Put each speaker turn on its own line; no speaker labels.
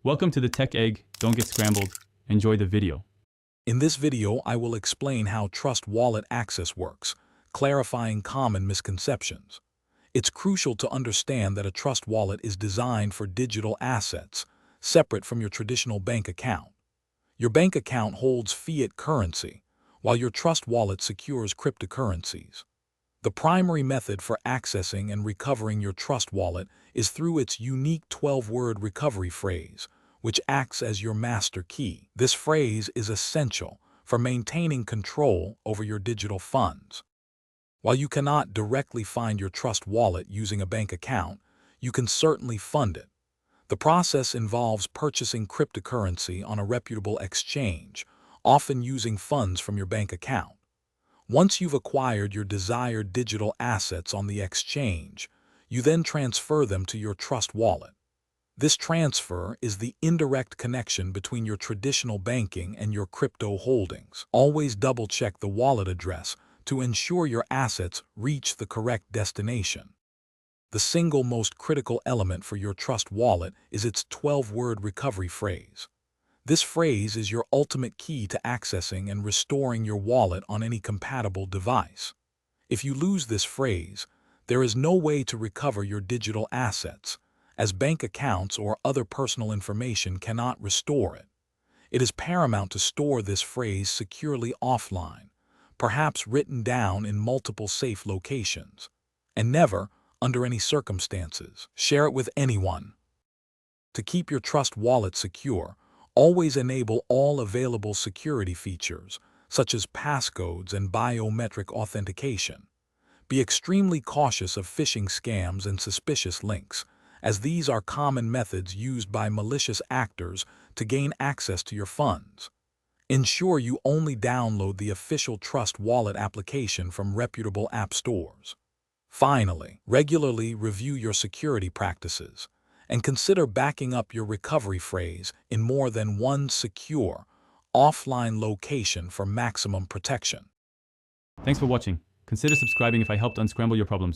Welcome to the Tech Egg. Don't get scrambled. Enjoy the video.
In this video, I will explain how Trust Wallet access works, clarifying common misconceptions. It's crucial to understand that a Trust Wallet is designed for digital assets, separate from your traditional bank account. Your bank account holds fiat currency, while your Trust Wallet secures cryptocurrencies. The primary method for accessing and recovering your Trust Wallet is through its unique 12-word recovery phrase, which acts as your master key. This phrase is essential for maintaining control over your digital funds. While you cannot directly find your Trust Wallet using a bank account, you can certainly fund it. The process involves purchasing cryptocurrency on a reputable exchange, often using funds from your bank account. Once you've acquired your desired digital assets on the exchange, you then transfer them to your Trust Wallet. This transfer is the indirect connection between your traditional banking and your crypto holdings. Always double-check the wallet address to ensure your assets reach the correct destination. The single most critical element for your Trust Wallet is its 12-word recovery phrase. This phrase is your ultimate key to accessing and restoring your wallet on any compatible device. If you lose this phrase, there is no way to recover your digital assets, as bank accounts or other personal information cannot restore it. It is paramount to store this phrase securely offline, perhaps written down in multiple safe locations, and never, under any circumstances, share it with anyone. To keep your Trust Wallet secure, always enable all available security features, such as passcodes and biometric authentication. Be extremely cautious of phishing scams and suspicious links, as these are common methods used by malicious actors to gain access to your funds. Ensure you only download the official Trust Wallet application from reputable app stores. Finally, regularly review your security practices and consider backing up your recovery phrase in more than one secure, offline location for maximum protection.
Thanks for watching. Consider subscribing if I helped unscramble your problems.